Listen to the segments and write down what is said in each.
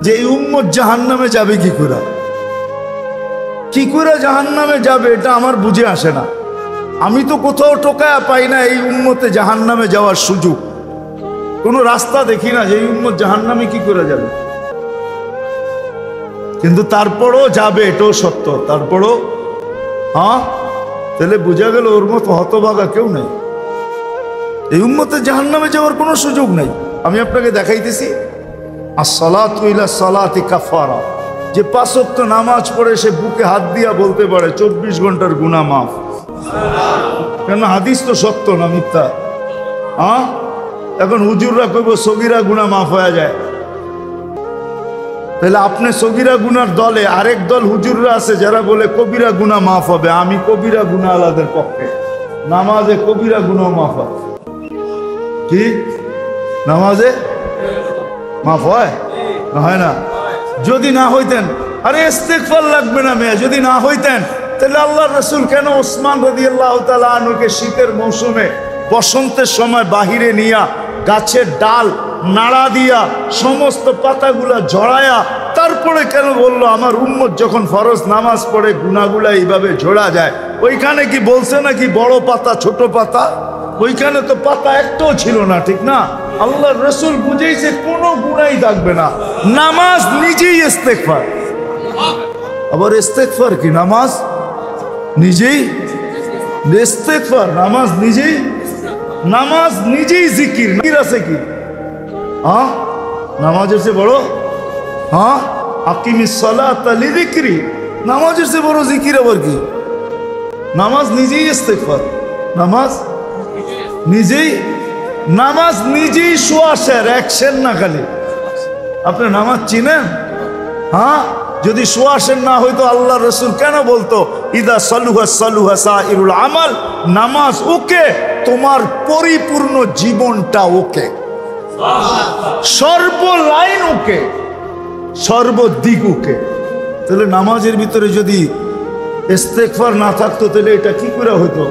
যে এই উম্মত জাহান্নামে যাবে কি করে জাহান্নামে যাবে, এটা আমার বুঝে আসে না। আমি তো কোথাও টোকায়া পাই না এই উম্মতে জাহান্নামে যাওয়ার সুযোগ, কোনো রাস্তা দেখি না যে এই উম্মত জাহান্নামে কি করে যাবে। কিন্তু তারপরও যাবে, এটাও সত্য। তারপরও তাহলে বোঝা গেল ওর মতো হতভাগা কেউ নেই, এই উম্মতে জাহান্নামে যাওয়ার কোনো সুযোগ নেই। আমি আপনাকে দেখাইতেছি, আসসালাতু ইলা সালাতি কাফারা, যে 5 ওয়াক্ত নামাজ পড়ে সে বুকে হাত দিয়া বলতে পারে 24 ঘন্টার গুনাহ মাফ। কেন? হাদিস তো সত্য না মিথ্যা? এখন হুজুররা কইব সগীরা গুনাহ মাফ হয়ে যায়, তাহলে আপনি সগীরা গুনার দলে, আরেক দল হুজুররা আছে যারা বলে কবিরা গুনাহ মাফ হবে। আমি কবিরা গুনাহ আলাদের পক্ষে, নামাজে কবিরা গুনাহ মাফ হয়। কি নামাজে মাফ হয়? হয় না? যদি না হইতেন, আরে ইস্তিগফার লাগবে না মেয়ে, যদি না হইতেন তাহলে আল্লাহর রাসূল কেন ওসমান রাদিয়াল্লাহু তাআলা আনহুকে শীতের মৌসুমে বসন্তের সময় বাহিরে নিয়া গাছের ডাল নাড়া দিয়া সমস্ত পাতাগুলা ঝরায়া তারপরে কেন বললো আমার উম্মত যখন ফরজ নামাজ পড়ে গুনাহগুলা এইভাবে ঝরা যায়? ওইখানে কি বলছে নাকি বড় পাতা ছোট পাতা? ওইখানে তো পাতা একটাও ছিল না, ঠিক না? আল্লাহর রাসূল বুঝাইছে কোনো গুনাহই থাকবে না, নামাজ নিজেই ইস্তেগফার। আবার ইস্তেগফার কি? নামাজ নিজেই ইস্তেগফার, নামাজ নিজেই, নামাজ নিজেই জিকির। জিকির আছে কি? নামাজের চেয়ে বড়? আকিমিস সালাতা লিযিকরি, নামাজের চেয়ে বড় জিকির আবার কি? নামাজ নিজেই ইস্তেগফার, নামাজ নিজেই, নামাজ নিজেই সুয়াশের অ্যাকশন না খালি। আপনি নামাজ চিনেন? যদি সুয়াশের না হইতো আল্লাহ রাসূল কেন বলতো ইদা সালুহা সালুহা সাইরুল আমাল, নামাজ ওকে, তোমার পরিপূর্ণ জীবনটা ওকে, সর্বলাইন ওকে, সর্বদিক ওকে। তাহলে নামাজের ভিতরে যদি ইস্তেগফার না থাকতো তাহলে এটা কি করে হইতো?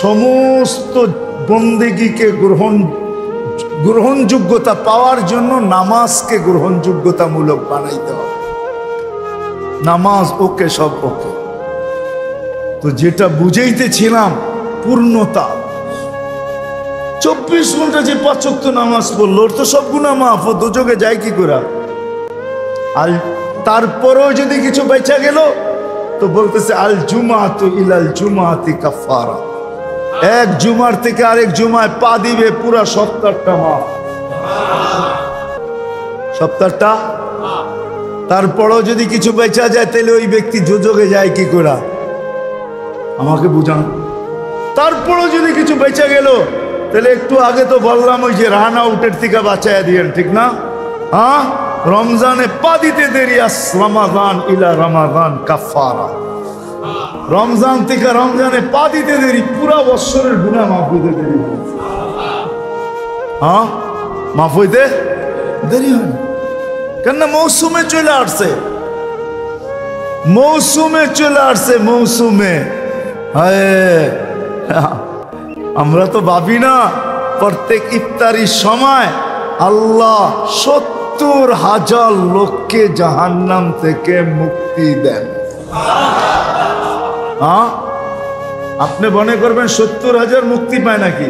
সমস্ত বন্দেগীকে গ্রহণযোগ্যতা পাওয়ার জন্য নামাজকে গ্রহণযোগ্যতামূলক বানাইতে হবে। নামাজ ওকে, সব ওকে। তো যেটা বুঝাইতেছিলাম পূর্ণতা, 24 ঘন্টা যে 5 ওয়াক্ত নামাজ পড়লো ওর তো সব গুনাহ মাফ, ও দোজখে যায় কি করে? আর তারপরেও যদি কিছু বেঁচে গেল তো বলতেছে আল জুমাতু ইলাল জুমাতি কাফারা, এক জুমার থেকে আরেক জুমায় পা দিবে, পুরা সপ্তাহটা মাফ, সপ্তাহটা। তারপরেও যদি কিছু বেঁচে যায় তাহলে ওই ব্যক্তি দোজখে যায় কি করে? আমাকে বুঝান। তারপরেও যদি কিছু বেঁচে গেল তাহলে একটু আগে তো বললাম ওই যে রান আউটের থেকে বাঁচাইয়া দিয়েন, ঠিক না? রমজানে পা দিতে দেরি, রমাদান ইলা রমাদান কাফারা, রমজান থেকে রমজানে পা দিতে দেরি, পুরা বৎসরের গুনাহ মাফ হইতে দেরি, মাফ হইতে দেরি হয়। কেন? মৌসুমে চলে আসছে, মৌসুমে চলে আসছে, মৌসুমে। আমরা তো ভাবি না প্রত্যেক ইফতারির সময় আল্লাহ 70,000 লোককে জাহান্নাম থেকে মুক্তি দেন। আপনি মনে করবেন 70,000 মুক্তি পায় নাকি?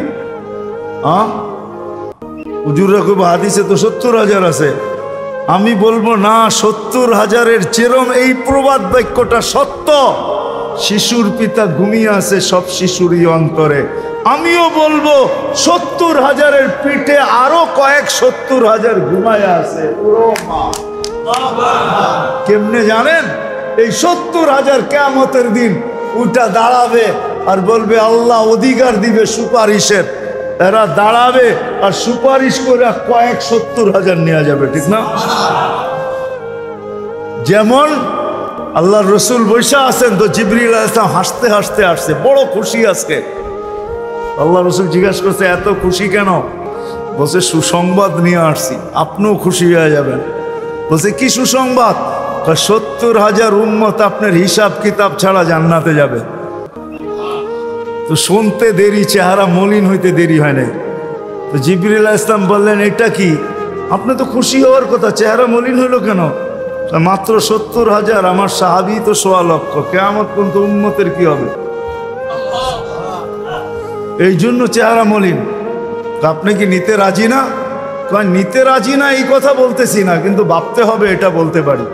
হুজুররা কইব হাদিসে তো 70,000 আছে। আমি বলবো না, 70,000-এর চেরম এই প্রবাদ বাক্যটা সত্য। শিশুর পিতা ঘুমিয়ে আছে সব শিশুরই অন্তরে। আমিও বলবো 70,000-এর পিঠে আরো কয়েক 70,000 ঘুমায় আছে। কেমনে জানেন? এই 70,000 কিয়ামতের দিন উঠা দাঁড়াবে আর বলবে আল্লাহ অধিকার দিবে সুপারিশের, এরা দাঁড়াবে আর সুপারিশ করে কয়েক 70,000 নেওয়া যাবে, ঠিক না? যেমন আল্লাহর রাসূল বৈশা আছেন তো জিবরিল আলাইহিস সালাম হাসতে হাসতে আসছে, বড় খুশি আজকে। আল্লাহ রাসূল জিজ্ঞাসা করছে এত খুশি কেন? বলছে সুসংবাদ নিয়ে আসছি, আপনিও খুশি হয়ে যাবেন। বলছে কি সুসংবাদ? 70,000 উম্মত আপনার হিসাব কিতাব ছাড়া জান্নাতে যাবে। তো শুনতে দেরি, চেহারা মলিন হইতে দেরি হয় নাই। তো জিবরিল আলাইহিস সালাম বললেন এটা কি? আপনি তো খুশি হওয়ার কথা, চেহারা মলিন হলো কেন? মাত্র 70,000, আমার সাহাবী তো 1.25 লক্ষ। কিয়ামত পর্যন্ত উম্মতের কি হবে? এই জন্য চেহারা মলিন। আপনি কি নিতে রাজি না? নিতে রাজি না এই কথা বলতেছি না, কিন্তু ভাবতে হবে এটা বলতে পারি।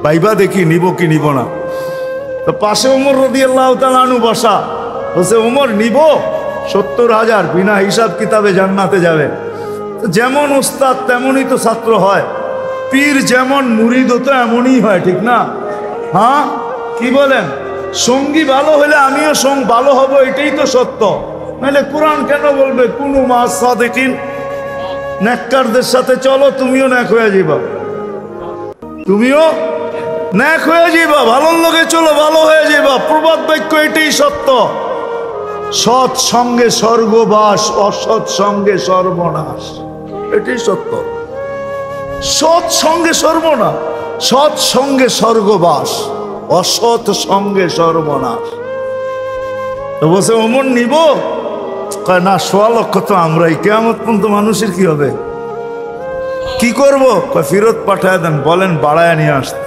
ভাইবা দেখি নিব কি নিব না। তো পাশে ওমর রাদিয়াল্লাহু তাআলা আনহু বসা, বলছে ওমর নিব 70,000, বিনা হিসাব কিতাবে জান্নাতে যাবে। যেমন উস্তাদ তেমনই তো ছাত্র হয়, পীর যেমন মুরিদ তো এমনই হয়, ঠিক না? হ্যাঁ, কি বলেন? সঙ্গী ভালো হলে আমিও ভালো হব, এটাই তো সত্য। নাহলে কোরআন কেন বলবে কুনু মা'আস সাদিকিন? নেককারদের সাথে চলো, তুমিও নেক হয়ে যাবা, তুমিও নেক হয়ে যাবা। ভালোর লোকে চলো, ভালো হয়ে যাবা। প্রবাদ বাক্য এটাই সত্য। সৎ সঙ্গে স্বর্গবাস, অসৎ সঙ্গে সর্বনাশ, এটাই সত্য। সৎ সঙ্গে সর্বনাশ, সৎ সঙ্গে স্বর্গবাস, অসৎ সঙ্গে সর্বনাশ। তো বলছে ওমর নিব? কয় না, 1.25 লক্ষ তো আমরাই। কিয়ামত পর্যন্ত মানুষের কি হবে? কি করবো? কয় ফেরত পাঠায় দেন, বলেন বাড়ায় নিয়ে আসতে।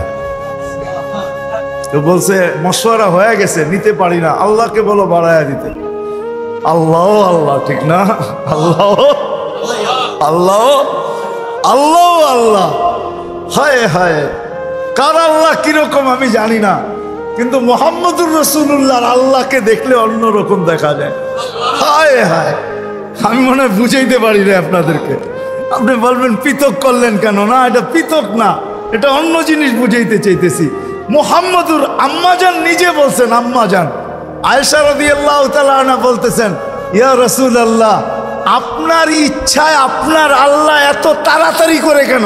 তো বলছে মশওয়ারা হয়ে গেছে, নিতে পারি না, আল্লাহকে বলো বাড়ায় দিতে। আল্লাহ আল্লাহ, ঠিক না? আল্লাহ আল্লাহ আল্লাহ আল্লাহ, হায় হায়। কার আল্লাহ কিরকম আমি জানি না, কিন্তু মুহাম্মদুর রাসূলুল্লাহর আল্লাহকে দেখলে অন্যরকম দেখা যায়। হায় হায়, আমি মনে হয় বুঝাইতে পারি না আপনাদেরকে। আপনি বলবেন পৃথক করলেন কেন? না, এটা পৃথক না, এটা অন্য জিনিস বুঝাইতে চাইতেছি। মুহাম্মদুর আম্মাজান নিজে বলছেন, আম্মাজান আয়েশা রাদিয়াল্লাহু তাআলা আনহা বলতেছেন, ইয়া রাসূলুল্লাহ, আপনার ইচ্ছায় আপনার আল্লাহ এত তাড়াতাড়ি করে কেন?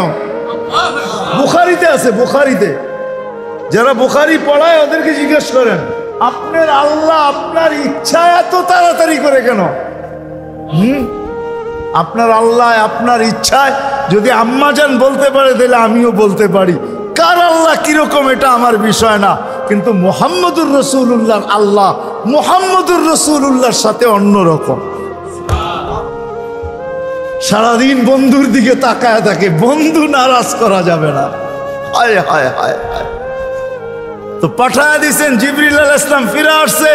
বুখারীতে আছে, বুখারীতে। যারা বুখারী পড়ায় ওদেরকে জিজ্ঞেস করেন, আপনার আল্লাহ আপনার ইচ্ছায় এত তাড়াতাড়ি করে কেন? আপনার আল্লাহ আপনার ইচ্ছায় যদি আম্মাজান বলতে পারে, তাহলে আমিও বলতে পারি। কার আল্লাহ কিরকম এটা আমার বিষয় না, কিন্তু মুহাম্মদুর রাসূলুল্লাহর আল্লাহ মুহাম্মদুর রাসূলুল্লাহর সাথে অন্যরকম। সারাদিন বন্ধুর দিকে তাকায় থাকে, বন্ধু নারাজ করা যাবে না। হায় হায় হায় হায়। তো পাঠায় দিছেন, জিবরিল আলাইহিস সালাম ফিরে আসছে।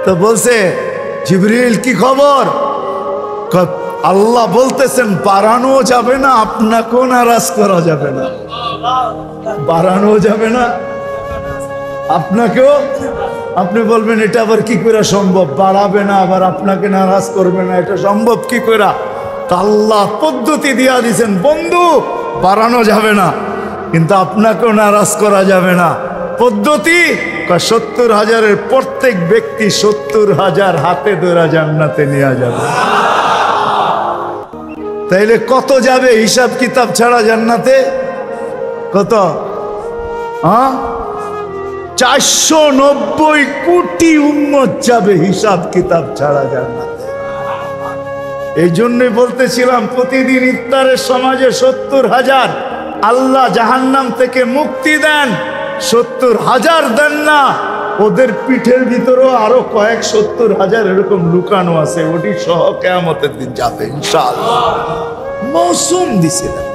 তো বলছে, জিবরিল কি খবর? আল্লাহ বলতেছেন বাড়ানো যাবে না, আপনাকেও নারাজ করা যাবে না। বাড়ানো যাবে না, আপনাকেও। আপনি বলবেন এটা আবার কি করে সম্ভব? বাড়াবে না আবার আপনাকে নারাজ করবে না, এটা সম্ভব কি করে? আল্লাহ পদ্ধতি দিয়া দিছেন, বন্ধু বাড়ানো যাবে না, কিন্তু আপনাকেও নারাজ করা যাবে না। পদ্ধতি 70,000-এর প্রত্যেক ব্যক্তি 70,000 হাতে ধরে জান্নাতে নিয়ে যাবে। তাইলে কত যাবে হিসাব কিতাব ছাড়া জান্নাতে? কত? 490 কোটি উম্মত যাবে হিসাব কিতাব ছাড়া জান্নাতে। এই জন্যই বলতেছিলাম, প্রতিদিন ইফতারের সমাজে 70,000 আল্লাহ জাহান্নাম থেকে মুক্তি দেন। 70,000 দেন না, ওদের পিঠের ভিতরেও আরো কয়েক 70,000 এরকম লুকানো আছে, ওটি সহ কিয়ামতের দিন যাবে ইনশাআল্লাহ। মৌসুম দিছিলেন,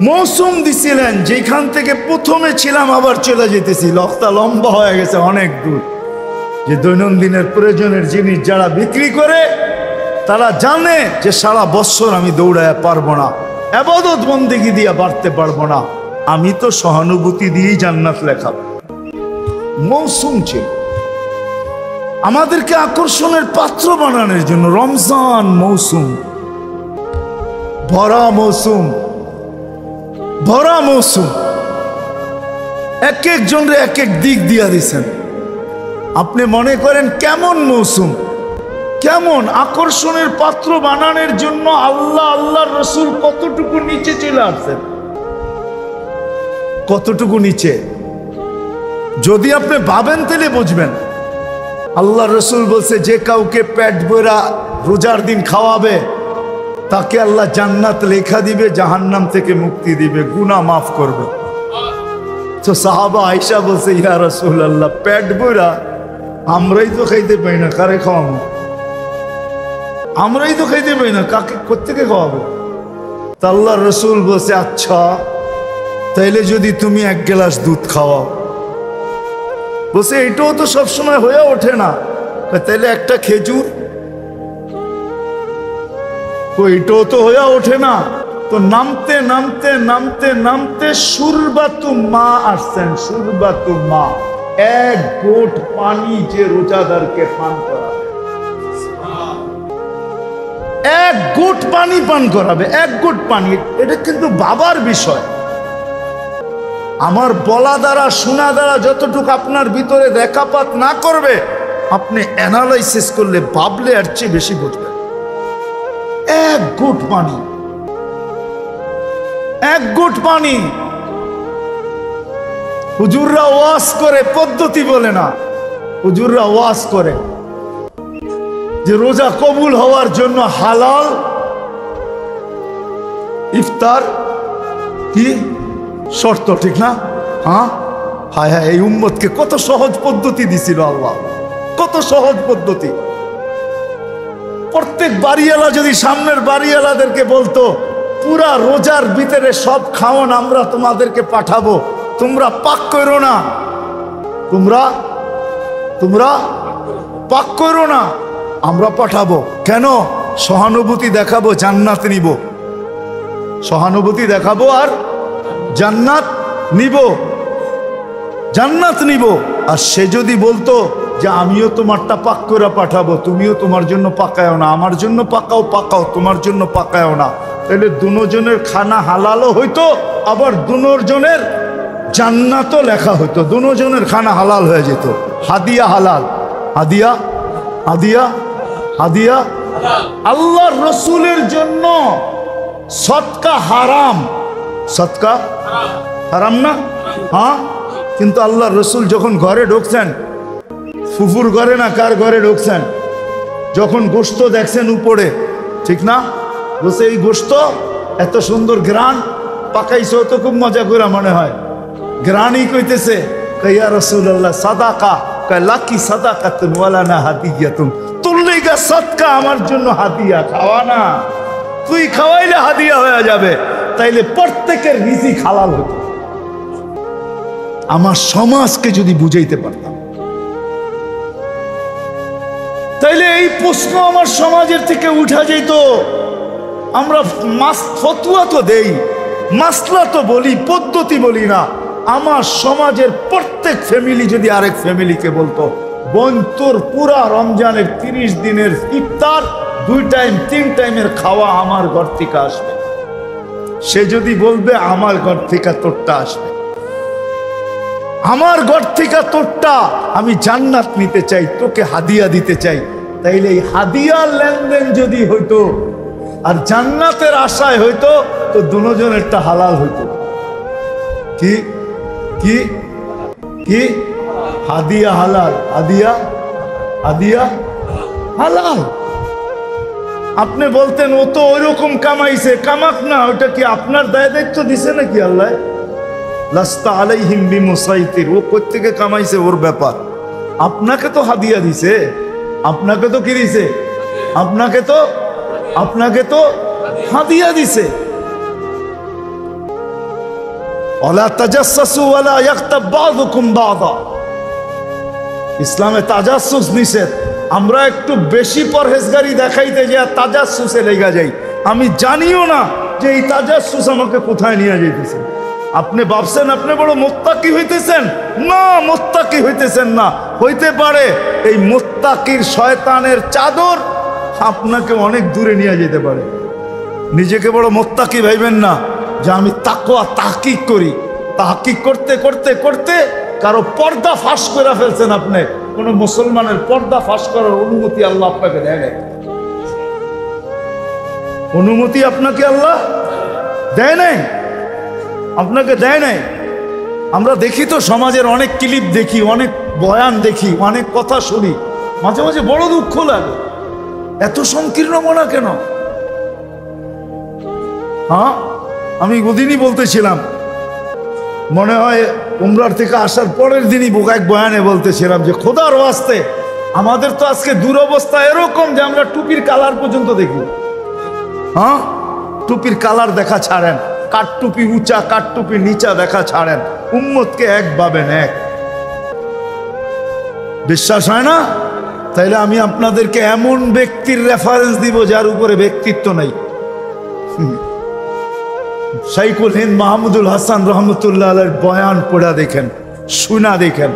মৌসুম দিছিলেন, যেখান থেকে প্রথমে ছিলাম আবার চলে যেতেছি। লক্তা লম্বা হয়ে গেছে অনেক দূর। যে দৈনন্দিনের প্রয়োজনের জিনিস যারা বিক্রি করে, তারা জানে যে সারা বছর আমি দৌড়ায় পারবো না, ইবাদত বন্দেগী দিয়ে বাড়তে পারবো না, আমি তো সহানুভূতি দিয়েই জান্নাত লেখাব। মৌসুম ছিল আমাদেরকে আকর্ষণের পাত্র বানানোর জন্য। রমজান মৌসুম, ভরা মৌসুম, ভরা মৌসুম। এক একজনরে এক এক দিক দিয়া দিছেন। আপনি মনে করেন কেমন মৌসুম, কেমন আকর্ষণের পাত্র বানানোর জন্য আল্লাহ আল্লাহর রাসূল কতটুকু নিচে চলে আসছেন, কতটুকু নিচে। যদি আপনি ভাবেন তাহলে বুঝবেন। আল্লাহ রাসূল বলছে, যে কাউকে পেট ভরা রোজার দিন খাওয়াবে, তাকে আল্লাহ জান্নাত লেখা দিবে, জাহান্নাম থেকে মুক্তি দিবে, গুনাহ মাফ করবে। তো সাহাবা আয়েশা বলছে, ইয়া রাসূলুল্লাহ, পেট ভরা আমরাই তো খাইতে পাই না, কারে খাওয়াবো? আমরাই তো খাইতে পাই না, কাকে কোত্থেকে খাওয়াবে? তা আল্লাহ রসুল বলছে, আচ্ছা তাইলে যদি তুমি 1 গ্লাস দুধ খাওয়াও। বলছে এটাও তো সবসময় হয়ে ওঠে না। তাইলে একটা খেজুর, এটাও তো হয়ে ওঠে না। তো নামতে নামতে নামতে নামতে সুরবাতু মা আসছেন। সুরবাতু মা, 1 ঘোট পানি যে রোজাদারকে পান করাবে, 1 ঘোট পানি পান করাবে, 1 ঘোট পানি। এটা কিন্তু বাবার বিষয়। আমার বলা দ্বারা শোনা দ্বারা যতটুকু আপনার ভিতরে রেখাপাত না করবে, আপনি অ্যানালাইসিস করলে ভাবলে এর চেয়ে বেশি বুঝবেন। 1 ঘোট পানি, 1 ঘোট পানি। হুজুররা ওয়াজ করে, পদ্ধতি বলে না, হুজুররা ওয়াজ করে যে রোজা কবুল হওয়ার জন্য হালাল ইফতার কি শর্ত, ঠিক না? হ্যাঁ, হায় হায়, এই উম্মতকে কত সহজ পদ্ধতি দিছিল আল্লাহ, কত সহজ পদ্ধতি। প্রত্যেক বাড়িওয়ালা যদি সামনের বাড়িওয়ালাদেরকে বলতো, পুরা রোজার ভিতরে সব খাওয়ান আমরা তোমাদেরকে পাঠাবো, তোমরা পাক করো না, তোমরা পাক করো না, আমরা পাঠাবো। কেন? সহানুভূতি দেখাবো, জান্নাত নিব। সহানুভূতি দেখাবো আর জান্নাত নিব, জান্নাত নিব। আর সে যদি বলতো যে আমিও তোমারটা পাক করে পাঠাবো, তুমিও তোমার জন্য পাকায়ও না, আমার জন্য পাকাও, পাকাও তোমার জন্য পাকায়ও না, তাহলে দুজনের খানা হালালও হইতো, আবার দুজনের জান্নাতও লেখা হইতো, দুজনের খানা হালাল হয়ে যেত। হাদিয়া হালাল, হাদিয়া হাদিয়া হাদিয়া। আল্লাহর রসুলের জন্য সদকা হারাম, সদকা হারাম না? হ্যাঁ, কিন্তু আল্লাহর রসুল যখন ঘরে ঢুকছেন, ফুফুর ঘরে না কার ঘরে ঢুকছেন, যখন গোশত দেখছেন উপরে, ঠিক না? বলছে এই গোশত এত সুন্দর গ্রান পাকাইছে, তো খুব মজা করে মনে হয়। গ্রানই কইতেছে, ইয়া রাসূলুল্লাহ সাদাকা, কয় লাকি সাদাকাতুন ওয়ালানা হাদিয়াতুন, তোর লাগা সদকা, আমার জন্য হাদিয়া। খাওয়া না, তুই খাওয়াইলে হাদিয়া হয়ে যাবে, তাইলে প্রত্যেকের রিজিক হালাল হতো। আমার সমাজকে যদি বুঝাইতে পারতাম, তাইলে এই প্রশ্ন আমার সমাজের থেকে উঠা যেত। আমরা ফতুয়া তো দেই, মাসলা তো বলি, পদ্ধতি বলি না। আমার সমাজের প্রত্যেক ফ্যামিলি যদি আরেক ফ্যামিলিকে বলতো, বোন তোর পুরা রমজানের 30 দিনের ইফতার 2 টাইম 3 টাইমের খাওয়া আমার ঘর থেকে আসবে, সে যদি বলবে আমার ঘর থেকে তোরটা আসবে, আমার ঘর থেকে তোরটা, আমি জান্নাত নিতে চাই, তোকে হাদিয়া দিতে চাই, তাইলে এই হাদিয়ার লেনদেন যদি হইতো আর জান্নাতের আশায় হইতো, তো দুজনেরটা হালাল হইতো। কি কি কি? হাদিয়া হালাল, হাদিয়া হাদিয়া হালাল। আপনি বলতেন ও তো ওইরকম কামাইছে, কামাক না, ওটা কি আপনার দায় দায়িত্ব দিছে নাকি আল্লাহ? লাস্তা আলাইহিম বিমুসাইতির, ও কোত্থেকে কামাইছে ওর ব্যাপার। আপনাকে তো হাদিয়া দিছে, আপনাকে তো কি দিছে? আপনাকে তো হাদিয়া দিছে। ওয়ালা তাজাসসু ওয়ালা ইয়াগতাব বাযুকুম বাযা, ইসলামে তাজাসসুস নিষেধ। আমরা একটু বেশি পরহেজগারি দেখাইতে যে তাজাসসুসে লেগে যাই, আমি জানিও না যে এই তাজাসসুস আমাকে কোথায় নিয়ে যাইতেছে। আপনি ভাবছেন আপনি বড় মুত্তাকি হইতেছেন, না, মুত্তাকি হইতেছেন না। হইতে পারে এই মুত্তাকির শয়তানের চাদর আপনাকে অনেক দূরে নিয়ে যেতে পারে। নিজেকে বড় মুত্তাকি ভাইবেন না যে আমি তাকওয়া তাহকিক করি। তাহকিক করতে করতে করতে কারো পর্দা ফাঁস করে ফেলছেন। আপনি কোন মুসলমানের পর্দা ফাঁস করার অনুমতি আল্লাহ আপনাকে দেয় নাই, অনুমতি আপনাকে আল্লাহ দেয় নাই, আপনাকে দেয় নাই। আমরা দেখি তো সমাজের অনেক ক্লিপ দেখি, অনেক বয়ান দেখি, অনেক কথা শুনি, মাঝে মাঝে বড় দুঃখ লাগে। এত সংকীর্ণ মনা কেন? হ্যাঁ, আমি ওদিনই বলতেছিলাম, মনে হয় উমরার থেকে আসার পরের দিনই এক বয়ানে বলতেছিলাম যে খোদার ওয়াস্তে আমাদের তো আজকে দুরবস্থা এরকম যে আমরা টুপির কালার পর্যন্ত দেখি। হ্যাঁ, টুপির কালার দেখা ছাড়েন, কাঠটুপি উঁচা কাঠটুপি নিচা দেখা ছাড়েন, উম্মতকে এক ভাবেন এক। বিশ্বাস হয় না? তাইলে আমি আপনাদেরকে এমন ব্যক্তির রেফারেন্স দিব যার উপরে ব্যক্তিত্ব নাই। শাইখুল হিন্দ মাহমুদুল হাসান রহমতুল্লাহ আলাইহির বয়ান পড়া দেখেন, শুনা দেখেন।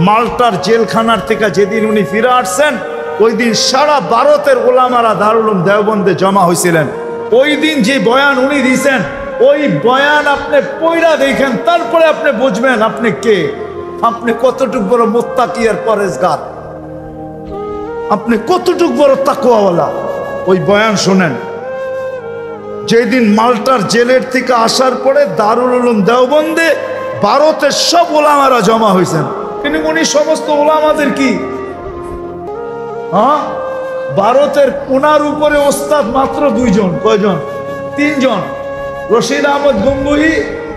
মাল্টার জেলখানার থেকে যেদিন উনি ফিরে আসছেন, ওই দিন সারা ভারতের ওলামারা দারুল উলুম দেওবন্দে জমা হয়েছিলেন। ওই দিন যে বয়ান উনি দিয়েছেন, ওই বয়ান আপনি পড়া দেখেন, তারপরে আপনি বুঝবেন আপনি কে, আপনি কতটুকু বড় মুত্তাকি আর পরেজগার, আপনি কতটুকু বড় তাকওয়াওয়ালা। ওই বয়ান শোনেন। যেদিন মাল্টার জেলের থেকে আসার পরে দারুল উলুম দেওবন্দে ভারতের সব ওলামারা জমা হয়েছেন, কিন্তু উনি সমস্ত ওলামাদের কি ভারতের ওনার উপরে ওস্তাদ মাত্র দুইজন। কয়জন? তিনজন। রশিদ আহমদ গঙ্গুহি,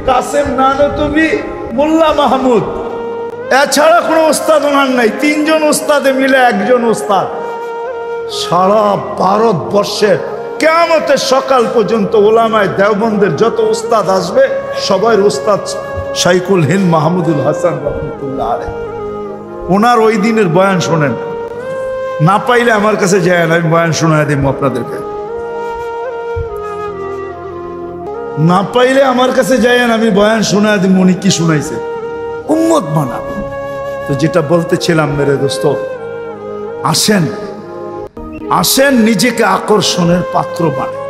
কাসেম নানতুবি, মোল্লা মাহমুদ। এছাড়া কোনো ওস্তাদ ওনার নাই। তিনজন ওস্তাদে মিলে একজন ওস্তাদ। সারা ভারতবর্ষের কিয়ামতের সকাল পর্যন্ত ওলামায়ে দেওবন্দের যত ওস্তাদ আসবে সবার ওস্তাদ শাইখুল হিন্দ মাহমুদুল হাসান রহমতুল্লাহ আলাইহি। ওনার ওই দিনের বয়ান শোনেন। না পাইলে আমার কাছে যায় না, আমি বয়ান শোনায় দিব আপনাদেরকে। না পাইলে আমার কাছে যায় না, আমি বয়ান শোনায় দিব উনি কি শুনাইছে। উম্মত বানা। তো যেটা বলতেছিলাম মেরে দোস্ত, আসেন আসেন নিজেকে আকর্ষণের পাত্র বানাই।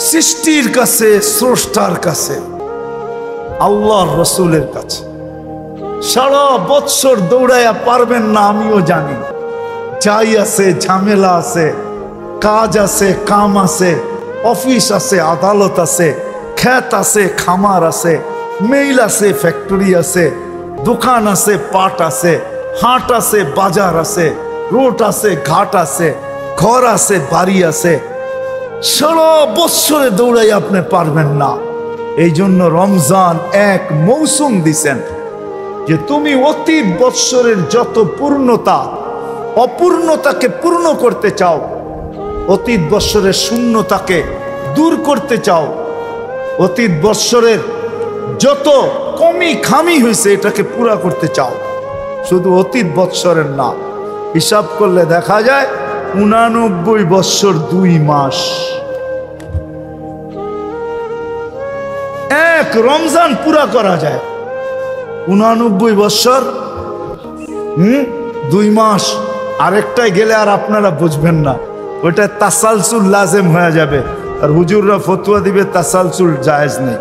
সৃষ্টির কাছে, স্রষ্টার কাছে, আল্লাহর রসুলের কাছে। সারা বৎসর দৌড়াইয়া পারবেন না, আমিও জানি। যাই আছে, ঝামেলা আছে, কাজ আছে, কাম আছে, অফিস আছে, আদালত আছে, ক্ষেত আছে, খামার আছে, মেইল আছে, ফ্যাক্টরি আছে, দোকান আছে, পাট আছে, হাট আছে, বাজার আছে, রোড আছে, ঘাট আছে, ঘর আছে, বাড়ি আছে। সারা বৎসরে দৌড়াই আপনি পারবেন না। এই জন্য রমজান এক মৌসুম দিছেন যে তুমি অতীত বৎসরের যত পূর্ণতা অপূর্ণতাকে পূর্ণ করতে চাও, অতীত বৎসরের শূন্যতাকে দূর করতে চাও, অতীত বৎসরের যত কমি খামি হয়েছে এটাকে পুরা করতে চাও। শুধু অতীত বৎসরের না, হিসাব করলে দেখা যায় 89 বৎসর 2 মাস। এক রমজান পুরা করা যায় 89 বৎসর 2 মাস। আরেকটাই গেলে আর আপনারা বুঝবেন না, ওইটা তাসালসুল লাজেম হয়ে যাবে। আর হুজুররা ফতোয়া দিবে তাসালসুল জায়েজ নেই।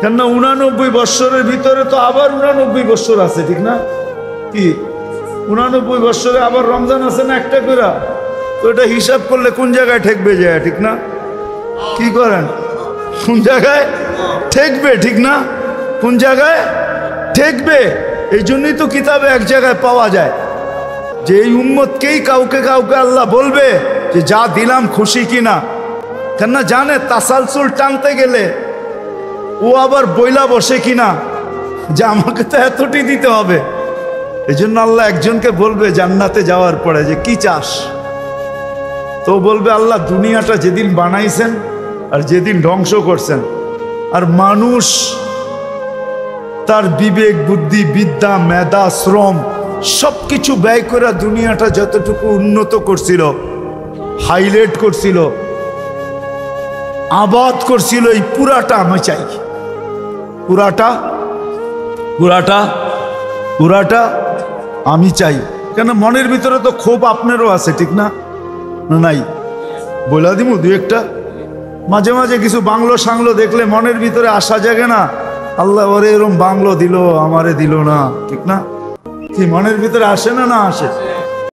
কেন? 89 বৎসরের ভিতরে তো আবার 89 বৎসর আছে, ঠিক না? কি 89 বৎসরে আবার রমজান আছে না একটা করে? তো এটা হিসাব করলে কোন জায়গায় ঠেকবে যায়, ঠিক না? কি করেন? কোন জায়গায় ঠেকবে, ঠিক না? কোন জায়গায় ঠেকবে? এই জন্যই তো কিতাবে এক জায়গায় পাওয়া যায় যে এই উম্মতকেই কাউকে কাউকে আল্লাহ বলবে যে যা দিলাম খুশি কিনা। কেননা জানে তাসালসুল টানতে গেলে ও আবার বইলা বসে কিনা যে আমাকে তো এতটি দিতে হবে। এই জন্য আল্লাহ একজনকে বলবে জান্নাতে যাওয়ার পরে যে কি চাস, তো বলবে আল্লাহ দুনিয়াটা যেদিন বানাইছেন আর যেদিন ধ্বংস করছেন, আর মানুষ তার বিবেক, বুদ্ধি, বিদ্যা, মেধা, শ্রম সবকিছু ব্যয় করে দুনিয়াটা যতটুকু উন্নত করছিল, হাইলাইট করছিল, আবাদ করছিল, এই পুরাটা আমি চাই। পুরাটা পুরাটা পুরাটা আমি চাই। কেন? মনের ভিতরে তো ক্ষোভ আপনারও আছে, ঠিক না? নাই বলা দিমু দু একটা। মাঝে মাঝে কিছু বাংলো সাংলো দেখলে মনের ভিতরে আশা জাগে না, আল্লাহ ওরে এরম বাংলো দিল, আমারে দিল না, ঠিক না? কি মনের ভিতরে আসে না? না আসে?